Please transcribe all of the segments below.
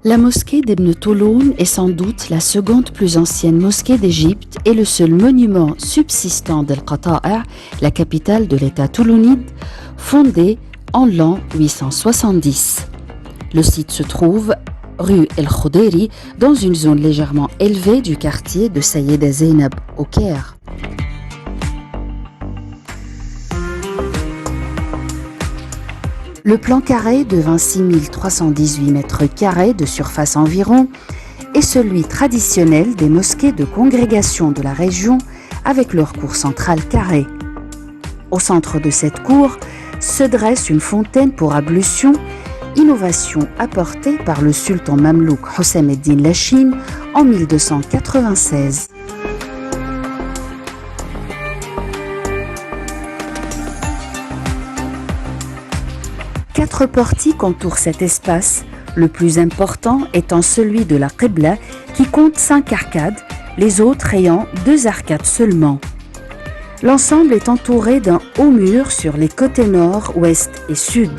La mosquée d'Ibn Touloun est sans doute la seconde plus ancienne mosquée d'Égypte et le seul monument subsistant d'Al-Qata'a, la capitale de l'État toulounide, fondée en l'an 870. Le site se trouve rue El Khouderi, dans une zone légèrement élevée du quartier de Sayyida Zeynab au Caire. Le plan carré de 26 318 mètres carrés de surface environ est celui traditionnel des mosquées de congrégation de la région avec leur cour centrale carrée. Au centre de cette cour se dresse une fontaine pour ablution, innovation apportée par le sultan mamelouk Houssam ed-Din Lachine en 1296. Quatre portiques entourent cet espace, le plus important étant celui de la Qibla qui compte 5 arcades, les autres ayant 2 arcades seulement. L'ensemble est entouré d'un haut mur sur les côtés nord, ouest et sud.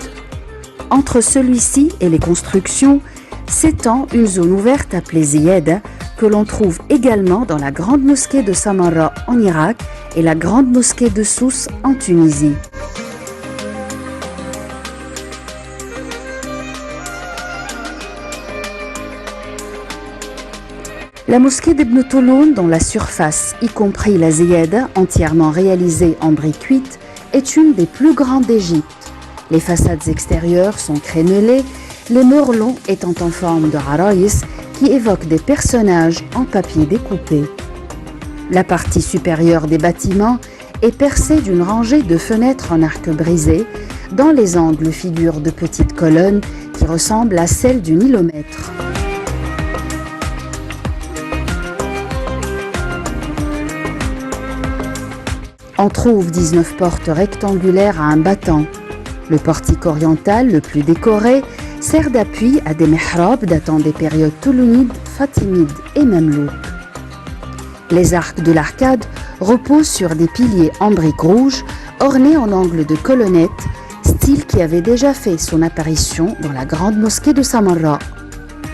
Entre celui-ci et les constructions s'étend une zone ouverte appelée Ziyada que l'on trouve également dans la grande mosquée de Samarra en Irak et la grande mosquée de Sousse en Tunisie. La mosquée d'Ibn Touloun, dont la surface, y compris la Ziyada, entièrement réalisée en briques cuites, est une des plus grandes d'Égypte. Les façades extérieures sont crénelées, les murs longs étant en forme de haraïs qui évoquent des personnages en papier découpé. La partie supérieure des bâtiments est percée d'une rangée de fenêtres en arc brisé. Dans les angles figurent de petites colonnes qui ressemblent à celles du nilomètre. On trouve 19 portes rectangulaires à un battant. Le portique oriental, le plus décoré, sert d'appui à des mihrabs datant des périodes toulounides, fatimides et mamelouks. Les arcs de l'arcade reposent sur des piliers en briques rouges ornés en angle de colonnettes, style qui avait déjà fait son apparition dans la grande mosquée de Samarra.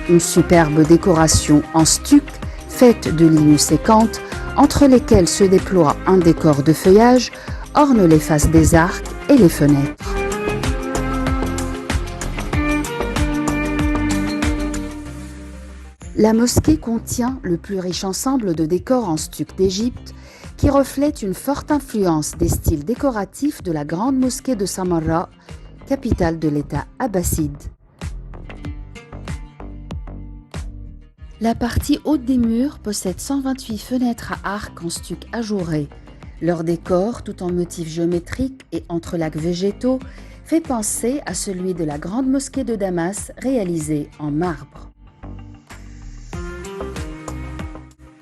Une superbe décoration en stuc, faite de lignes séquentes, entre lesquelles se déploie un décor de feuillage, orne les faces des arcs et les fenêtres. La mosquée contient le plus riche ensemble de décors en stuc d'Égypte qui reflète une forte influence des styles décoratifs de la grande mosquée de Samarra, capitale de l'État abbasside. La partie haute des murs possède 128 fenêtres à arcs en stuc ajouré. Leur décor, tout en motifs géométriques et entrelacs végétaux, fait penser à celui de la grande mosquée de Damas réalisée en marbre.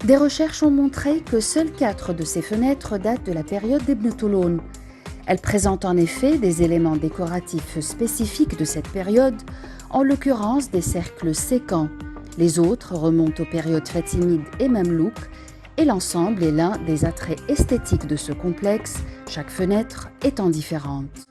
Des recherches ont montré que seules 4 de ces fenêtres datent de la période d'Ibn Touloun. Elles présentent en effet des éléments décoratifs spécifiques de cette période, en l'occurrence des cercles séquents. Les autres remontent aux périodes fatimides et mamelouks, et l'ensemble est l'un des attraits esthétiques de ce complexe, chaque fenêtre étant différente.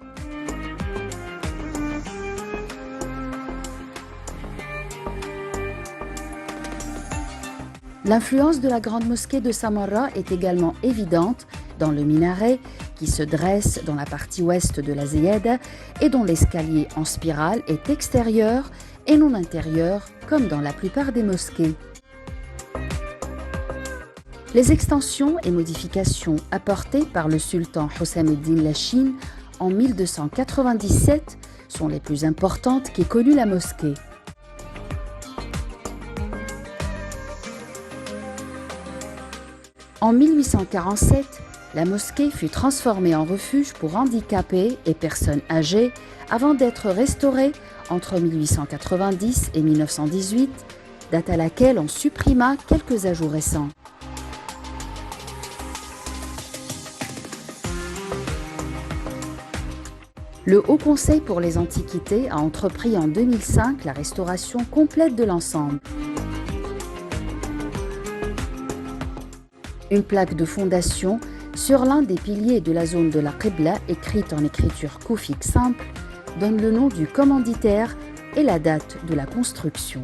L'influence de la grande mosquée de Samarra est également évidente dans le minaret qui se dresse dans la partie ouest de la Ziyada et dont l'escalier en spirale est extérieur et non intérieur comme dans la plupart des mosquées. Les extensions et modifications apportées par le sultan Houssam ed-Din Lachine en 1297 sont les plus importantes qu'ait connues la mosquée. En 1847, la mosquée fut transformée en refuge pour handicapés et personnes âgées avant d'être restaurée entre 1890 et 1918 date à laquelle on supprima quelques ajouts récents. Le Haut Conseil pour les Antiquités a entrepris en 2005 la restauration complète de l'ensemble. Une plaque de fondation sur l'un des piliers de la zone de la Qibla, écrite en écriture koufique simple, donne le nom du commanditaire et la date de la construction.